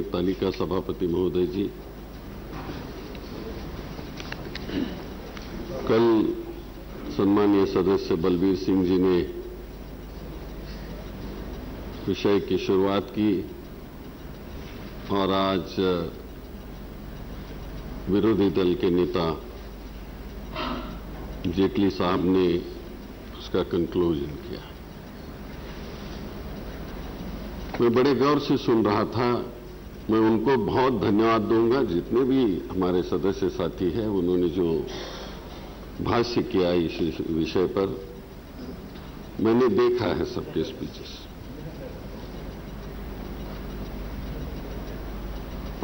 तालिका सभापति महोदय जी, कल सम्मानीय सदस्य बलबीर सिंह जी ने विषय की शुरुआत की और आज विरोधी दल के नेता जेटली साहब ने उसका कंक्लूजन किया। मैं बड़े गौर से सुन रहा था। मैं उनको बहुत धन्यवाद दूंगा, जितने भी हमारे सदस्य साथी हैं उन्होंने जो भाष्य किया इस विषय पर। मैंने देखा है सबके स्पीचेस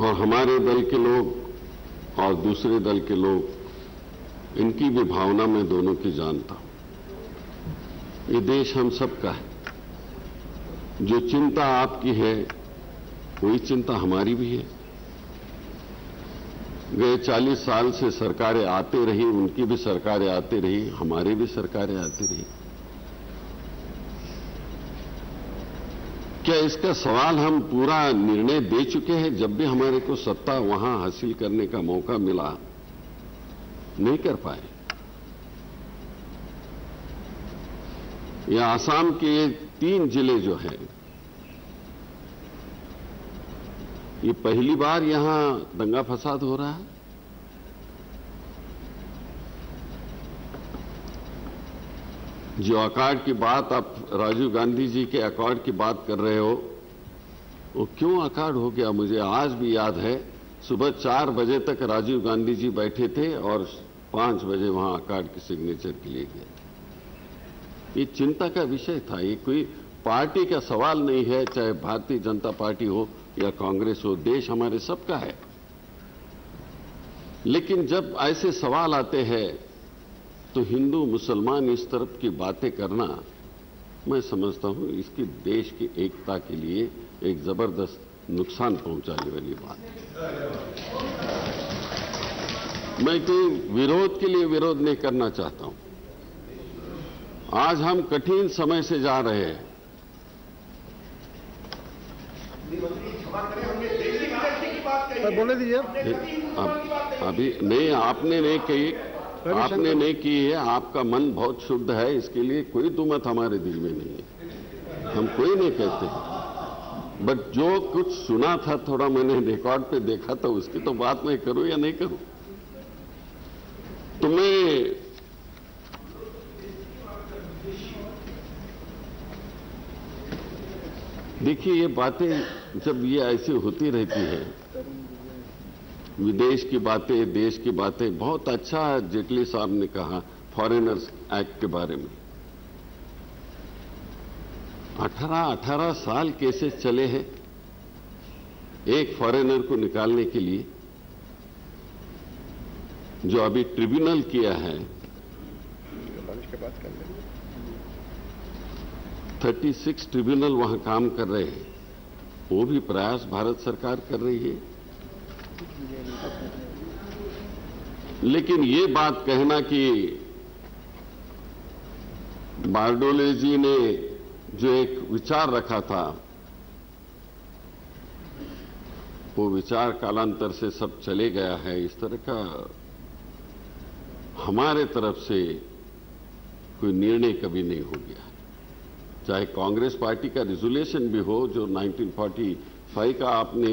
और हमारे दल के लोग और दूसरे दल के लोग, इनकी भी भावना मैं दोनों की जानता हूं। ये देश हम सबका है। जो चिंता आपकी है वही चिंता हमारी भी है। गए 40 साल से सरकारें आते रही, उनकी भी सरकारें आती रही, हमारी भी सरकारें आती रही। क्या इसका सवाल हम पूरा निर्णय दे चुके हैं? जब भी हमारे को सत्ता वहां हासिल करने का मौका मिला, नहीं कर पाए। ये आसाम के ये 3 जिले जो हैं, ये पहली बार यहां दंगा फसाद हो रहा है। जो अकॉर्ड की बात आप राजीव गांधी जी के अकॉर्ड की बात कर रहे हो, वो क्यों अकॉर्ड हो गया? मुझे आज भी याद है, सुबह 4 बजे तक राजीव गांधी जी बैठे थे और 5 बजे वहां अकॉर्ड की सिग्नेचर के लिए गए। ये चिंता का विषय था। ये कोई पार्टी का सवाल नहीं है, चाहे भारतीय जनता पार्टी हो या कांग्रेस हो। देश हमारे सबका है। लेकिन जब ऐसे सवाल आते हैं तो हिंदू मुसलमान इस तरफ की बातें करना, मैं समझता हूं इसकी देश की एकता के लिए एक जबरदस्त नुकसान पहुंचाने वाली बात है। मैं कोई विरोध के लिए विरोध नहीं करना चाहता हूं। आज हम कठिन समय से जा रहे हैं। बोले दीजिए। अभी नहीं, आपने नहीं कही, आपने नहीं की है। आपका मन बहुत शुद्ध है, इसके लिए कोई दुमत हमारे दिल में नहीं है। हम कोई नहीं कहते। बट जो कुछ सुना था, थोड़ा मैंने रिकॉर्ड पे देखा था, उसकी तो बात मैं करूं या नहीं करूं? तो मैं देखिए, ये बातें जब ये ऐसी होती रहती है, विदेश की बातें, देश की बातें, बहुत अच्छा जेटली साहब ने कहा फॉरेनर्स एक्ट के बारे में। 18 साल केसेस चले हैं एक फॉरेनर को निकालने के लिए। जो अभी ट्रिब्यूनल किया है, 36 ट्रिब्यूनल वहां काम कर रहे हैं। वो भी प्रयास भारत सरकार कर रही है। लेकिन ये बात कहना कि बारडोले जी ने जो एक विचार रखा था, वो विचार कालांतर से सब चले गया है, इस तरह का हमारे तरफ से कोई निर्णय कभी नहीं हो गया। चाहे कांग्रेस पार्टी का रिजोल्यूशन भी हो, जो 1945 का आपने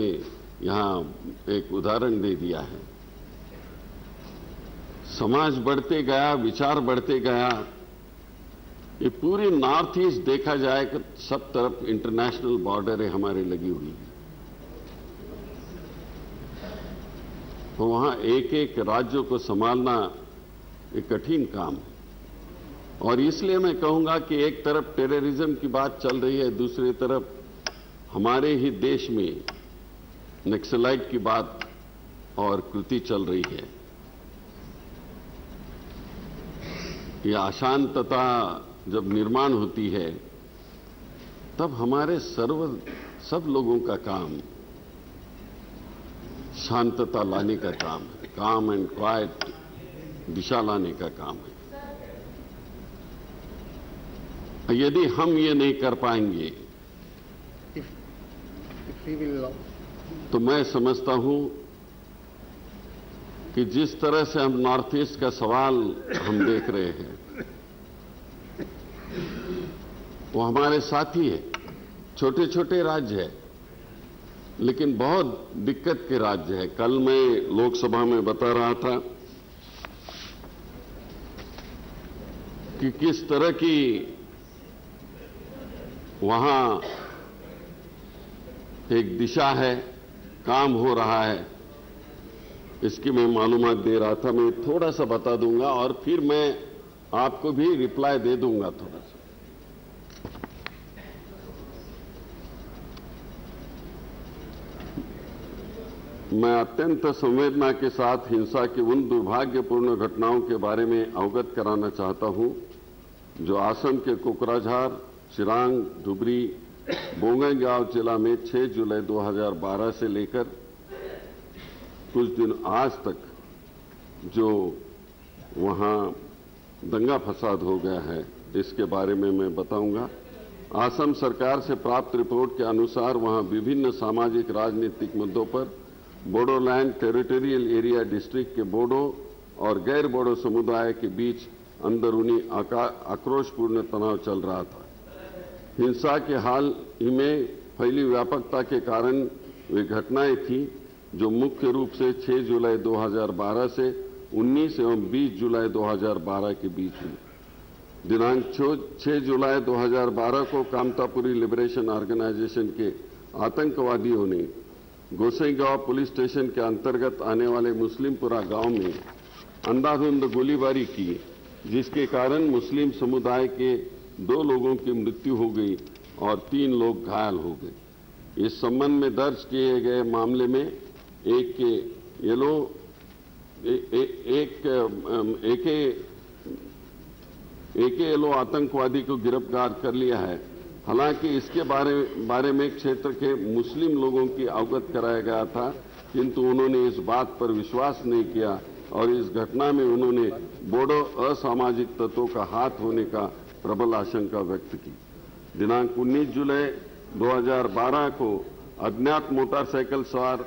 यहां एक उदाहरण दे दिया है। समाज बढ़ते गया, विचार बढ़ते गया। ये पूरी नॉर्थ ईस्ट देखा जाए कि सब तरफ इंटरनेशनल बॉर्डरें हमारे लगी हुई हैं। तो वहां एक एक राज्यों को संभालना एक कठिन काम है। और इसलिए मैं कहूंगा कि एक तरफ टेररिज्म की बात चल रही है, दूसरी तरफ हमारे ही देश में नक्सलाइट की बात और कृति चल रही है। ये अशांतता जब निर्माण होती है, तब हमारे सब लोगों का काम शांतता लाने का काम है, काम एंड क्वाइट दिशा लाने का काम है। यदि हम ये नहीं कर पाएंगे, तो मैं समझता हूं कि जिस तरह से हम नॉर्थ ईस्ट का सवाल हम देख रहे हैं वो हमारे साथी है। छोटे छोटे राज्य है लेकिन बहुत दिक्कत के राज्य है। कल मैं लोकसभा में बता रहा था कि किस तरह की वहां एक दिशा है, काम हो रहा है, इसकी मैं मालूमात दे रहा था। मैं थोड़ा सा बता दूंगा और फिर मैं आपको भी रिप्लाई दे दूंगा थोड़ा सा। मैं अत्यंत संवेदना के साथ हिंसा की उन दुर्भाग्यपूर्ण घटनाओं के बारे में अवगत कराना चाहता हूं जो असम के कोकराझार, चिरांग, धुबरी, बोंगईगांव जिला में 6 जुलाई 2012 से लेकर कुछ दिन आज तक जो वहां दंगा फसाद हो गया है, इसके बारे में मैं बताऊंगा। असम सरकार से प्राप्त रिपोर्ट के अनुसार वहां विभिन्न सामाजिक राजनीतिक मुद्दों पर बोडोलैंड टेरिटोरियल एरिया डिस्ट्रिक्ट के बोडो और गैर बोडो समुदाय के बीच अंदरूनी आक्रोशपूर्ण तनाव चल रहा था। हिंसा के हाल ही में फैली व्यापकता के कारण वे घटनाएं थी जो मुख्य रूप से 6 जुलाई 2012 से 19 एवं 20 जुलाई 2012 के बीच हुई। दिनांक 6 जुलाई 2012 को कामतापुरी लिबरेशन ऑर्गेनाइजेशन के आतंकवादियों ने गोसाईगांव पुलिस स्टेशन के अंतर्गत आने वाले मुस्लिमपुरा गांव में अंधाधुंध गोलीबारी की, जिसके कारण मुस्लिम समुदाय के 2 लोगों की मृत्यु हो गई और 3 लोग घायल हो गए। इस संबंध में दर्ज किए गए मामले में एक येलो आतंकवादी को गिरफ्तार कर लिया है। हालांकि इसके बारे में क्षेत्र के मुस्लिम लोगों की अवगत कराया गया था, किंतु उन्होंने इस बात पर विश्वास नहीं किया और इस घटना में उन्होंने बोडो असामाजिक तत्वों का हाथ होने का प्रबल आशंका व्यक्त की। दिनांक 19 जुलाई 2012 को अज्ञात मोटरसाइकिल सवार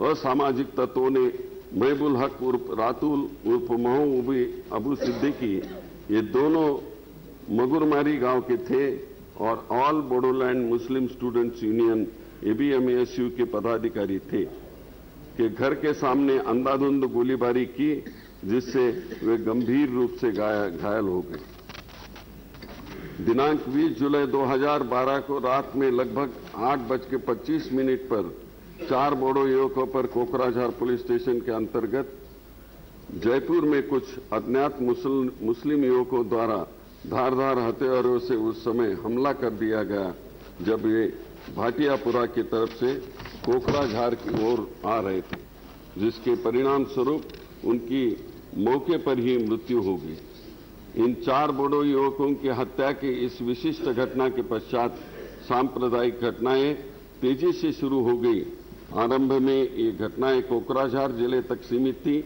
असामाजिक तत्वों ने महबूल हक उर्फ रातुल उर्फ महू अबू सिद्दीकी, ये दोनों मगुरमारी गांव के थे और all Bodoland Muslim students union ABMASU के पदाधिकारी थे, के घर के सामने अंधाधुंध गोलीबारी की, जिससे वे गंभीर रूप से घायल हो गए। दिनांक 20 जुलाई 2012 को रात में लगभग 8:25 पर 4 बोडो युवकों पर कोकराझार पुलिस स्टेशन के अंतर्गत जयपुर में कुछ अज्ञात मुस्लिम युवकों द्वारा धारदार हथियारों से उस समय हमला कर दिया गया, जब वे भाटियापुरा की तरफ से कोकराझार की ओर आ रहे थे, जिसके परिणाम स्वरूप उनकी मौके पर ही मृत्यु हो गई। इन 4 बोडो युवकों की हत्या की इस विशिष्ट घटना के पश्चात सांप्रदायिक घटनाएं तेजी से शुरू हो गई। आरंभ में ये घटनाएं कोकराझार जिले तक सीमित थी,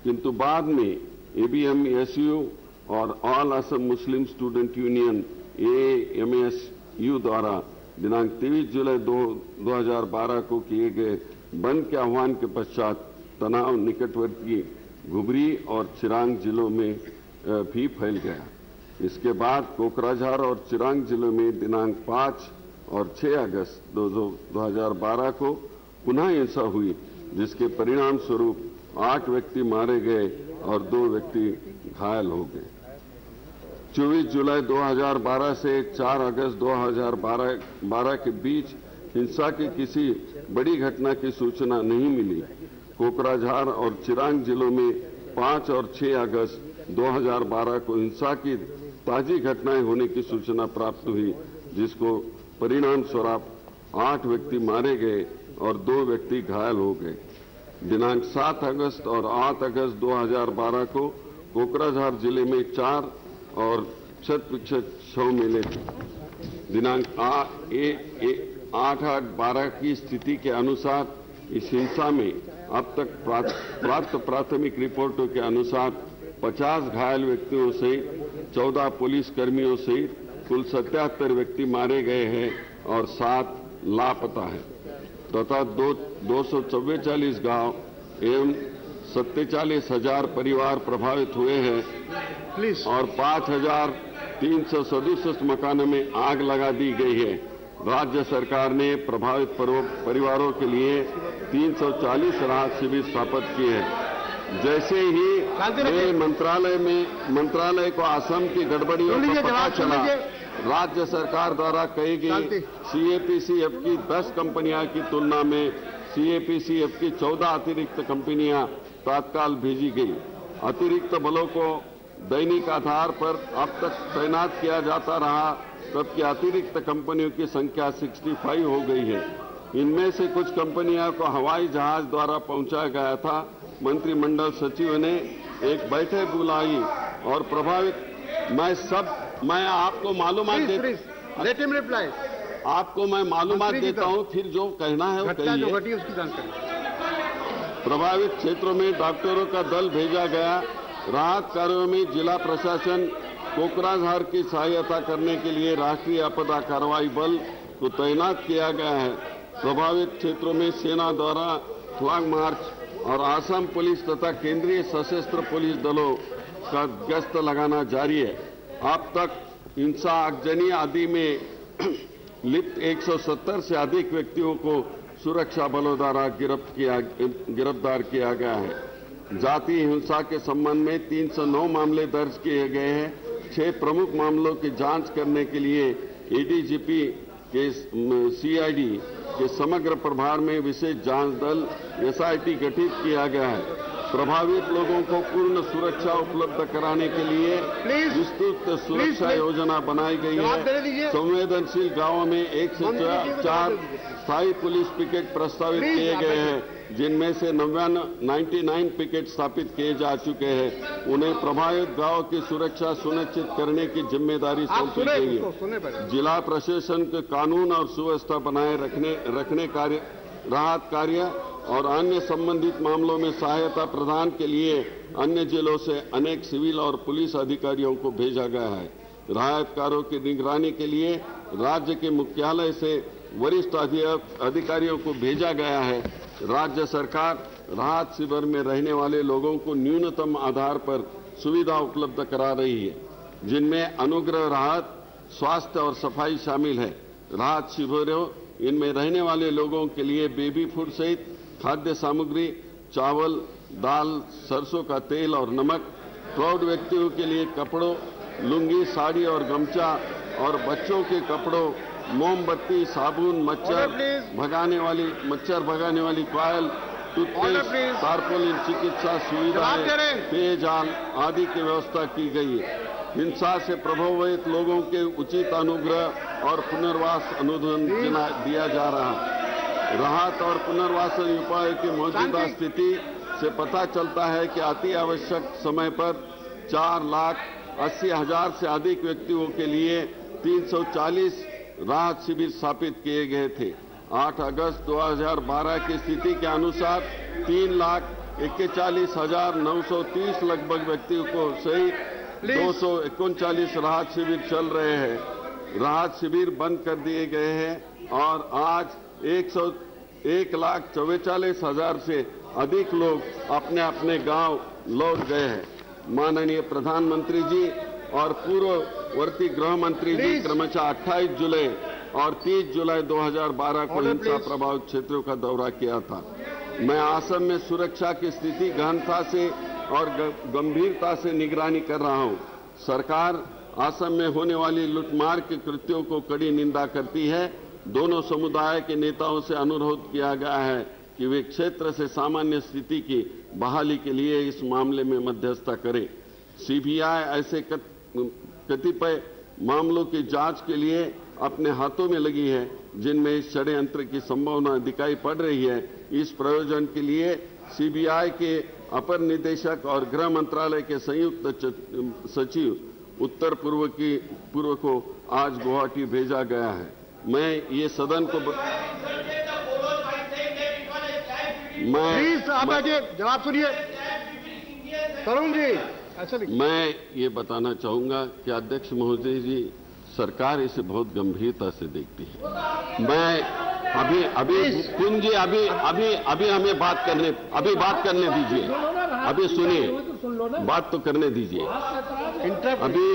किंतु बाद में ABMASU और ऑल असम मुस्लिम स्टूडेंट यूनियन AMASU द्वारा दिनांक 23 जुलाई 2012 को किए गए बंद के आह्वान के पश्चात तनाव निकटवर्ती धुबरी और चिरांग जिलों में भी फैल गया। इसके बाद कोकराझार और चिरांग जिलों में दिनांक 5 और 6 अगस्त 2012 को पुनः हिंसा हुई, जिसके परिणाम स्वरूप 8 व्यक्ति मारे गए और 2 व्यक्ति घायल हो गए। 24 जुलाई 2012 से 4 अगस्त 2012 के बीच हिंसा की किसी बड़ी घटना की सूचना नहीं मिली। कोकराझार और चिरांग जिलों में 5 और 6 अगस्त 2012 को हिंसा की ताजी घटनाएं होने की सूचना प्राप्त हुई, जिसको परिणाम स्वरूप 8 व्यक्ति मारे गए और 2 व्यक्ति घायल हो गए। दिनांक 7 अगस्त और 8 अगस्त 2012 को कोकराझार जिले में 4 और शव मिले थे। दिनांक 8/8/12 की स्थिति के अनुसार इस हिंसा में अब तक प्राप्त प्राथमिक रिपोर्टों के अनुसार 50 घायल व्यक्तियों सहित 14 पुलिस कर्मियों सहित कुल 77 व्यक्ति मारे गए हैं और 7 लापता हैं। तथा 244 गांव एवं 47,000 परिवार प्रभावित हुए हैं प्लीज। और 5,367 मकानों में आग लगा दी गई है। राज्य सरकार ने प्रभावित परिवारों के लिए 340 राहत शिविर स्थापित किए हैं। जैसे ही मेरे मंत्रालय को असम की गड़बड़ियों का पता चला, राज्य सरकार द्वारा कही गई सीएपीसीएफ की 10 कंपनियां की तुलना में सीएपीसीएफ की 14 अतिरिक्त कंपनियां तत्काल भेजी गई। अतिरिक्त बलों को दैनिक आधार पर अब तक तैनात किया जाता रहा, जबकि अतिरिक्त कंपनियों की संख्या 65 हो गई है। इनमें से कुछ कंपनियों को हवाई जहाज द्वारा पहुंचाया गया था। मंत्रिमंडल सचिव ने एक बैठक बुलाई और प्रभावित मैं आपको मालूमात देता हूं, फिर जो कहना है वो कहिए। उसकी जानकारी। प्रभावित क्षेत्रों में डॉक्टरों का दल भेजा गया। राहत कार्यों में जिला प्रशासन कोकराझार की सहायता करने के लिए राष्ट्रीय आपदा कार्रवाई बल को तैनात किया गया है। प्रभावित क्षेत्रों में सेना द्वारा फ्लैग मार्च और असम पुलिस तथा केंद्रीय सशस्त्र पुलिस दलों का गश्त लगाना जारी है। अब तक हिंसा, आगजनी आदि में लिप्त 170 से अधिक व्यक्तियों को सुरक्षा बलों द्वारा गिरफ्तार किया गया है। जातीय हिंसा के संबंध में 309 मामले दर्ज किए गए हैं। 6 प्रमुख मामलों की जांच करने के लिए एडीजीपी के सीआईडी के समग्र प्रभार में विशेष जांच दल एसआईटी गठित किया गया है। प्रभावित लोगों को पूर्ण सुरक्षा उपलब्ध कराने के लिए विस्तृत सुरक्षा योजना बनाई गई है। संवेदनशील गांवों में 1 से 4 स्थायी पुलिस पिकेट प्रस्तावित किए गए हैं, जिनमें से 99 पिकेट स्थापित किए जा चुके हैं। उन्हें प्रभावित गांव की सुरक्षा सुनिश्चित करने की जिम्मेदारी सौंपी गई है। जिला प्रशासन के कानून और सुव्यवस्था बनाए रखने कार्य, राहत कार्य और अन्य संबंधित मामलों में सहायता प्रदान के लिए अन्य जिलों से अनेक सिविल और पुलिस अधिकारियों को भेजा गया है। राहत कार्यों की निगरानी के लिए राज्य के मुख्यालय से वरिष्ठ अधिकारियों को भेजा गया है। राज्य सरकार राहत शिविर में रहने वाले लोगों को न्यूनतम आधार पर सुविधा उपलब्ध करा रही है, जिनमें अनुग्रह राहत, स्वास्थ्य और सफाई शामिल है। राहत शिविरों इनमें रहने वाले लोगों के लिए बेबी फूड सहित खाद्य सामग्री, चावल, दाल, सरसों का तेल और नमक, प्रौढ़ व्यक्तियों के लिए कपड़ों, लुंगी, साड़ी और गमछा और बच्चों के कपड़ों, मोमबत्ती, साबुन, मच्छर भगाने वाली कॉयल, टूथपेस्ट, टारपोलिन, चिकित्सा सुविधाएं, पेयजल आदि की व्यवस्था की गई है। हिंसा से प्रभावित लोगों के उचित अनुग्रह और पुनर्वास अनुदान दिया जा रहा है। राहत और पुनर्वास उपायों की मौजूदा स्थिति से पता चलता है कि अति आवश्यक समय पर 4,80,000 से अधिक व्यक्तियों के लिए 340 राहत शिविर स्थापित किए गए थे। 8 अगस्त 2012 की स्थिति के अनुसार 3,41,930 लगभग व्यक्तियों को सहित 239 राहत शिविर चल रहे हैं। राहत शिविर बंद कर दिए गए हैं और आज 1,44,000 से अधिक लोग अपने अपने गांव लौट गए हैं। माननीय प्रधानमंत्री जी और पूर्ववर्ती गृह मंत्री जी क्रमशः 28 जुलाई और 30 जुलाई 2012 को हिंसा प्रभावित क्षेत्रों का दौरा किया था। मैं असम में सुरक्षा की स्थिति गहनता से और गंभीरता से निगरानी कर रहा हूं। सरकार असम में होने वाली लूटमार के कृत्यों को कड़ी निंदा करती है। दोनों समुदाय के नेताओं से अनुरोध किया गया है कि वे क्षेत्र से सामान्य स्थिति की बहाली के लिए इस मामले में मध्यस्थता करें। सीबीआई ऐसे कतिपय मामलों की जांच के लिए अपने हाथों में लगी है, जिनमें इस षड्यंत्र की संभावना दिखाई पड़ रही है। इस प्रयोजन के लिए सीबीआई के अपर निदेशक और गृह मंत्रालय के संयुक्त सचिव उत्तर पूर्व को आज गुवाहाटी भेजा गया है। मैं ये सदन को जवाब सुनिए तरुण जी। मैं ये बताना चाहूंगा कि अध्यक्ष महोदय जी, सरकार इसे बहुत गंभीरता से देखती है। अभी कुंज जी अभी हमें बात करने दीजिए। अभी सुनिए, बात तो करने दीजिए। अभी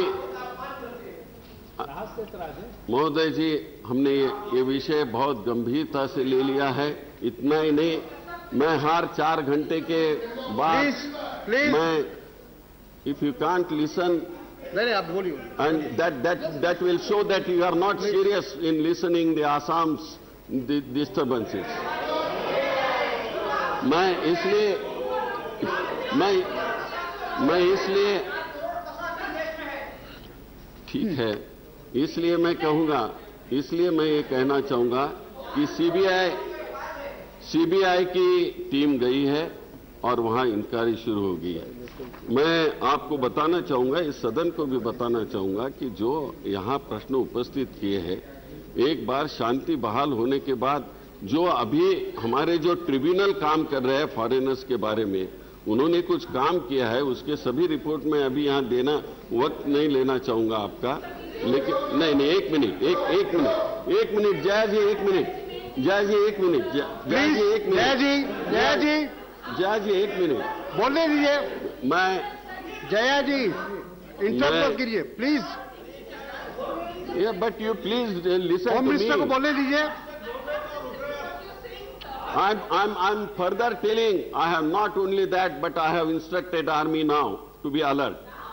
महोदय जी, हमने ये विषय बहुत गंभीरता से ले लिया है। इतना ही नहीं, मैं हर 4 घंटे के बाद मैं इफ यू कांट लिसन नहीं आप बोलिए, and that will show that you are not serious in listening the Assam's disturbances. मैं इसलिए ठीक है, इसलिए मैं कहूंगा, इसलिए मैं ये कहना चाहूंगा कि सीबीआई की टीम गई है और वहां इंक्वायरी शुरू हो गई है। मैं आपको बताना चाहूंगा, इस सदन को भी बताना चाहूंगा कि जो यहां प्रश्न उपस्थित किए हैं, एक बार शांति बहाल होने के बाद जो अभी हमारे जो ट्रिब्यूनल काम कर रहे हैं फॉरेनर्स के बारे में, उन्होंने कुछ काम किया है, उसके सभी रिपोर्ट में अभी यहां देना वक्त नहीं लेना चाहूंगा आपका, लेकिन नहीं एक मिनट जय जी, एक मिनट जय जी, एक मिनट बोलने दीजिए। मैं जया जी इंटरप्ट मत कीजिए please. But you please listen home minister को बोलने दीजिए। I'm further telling, I have not only that, but I have instructed army now to be alert.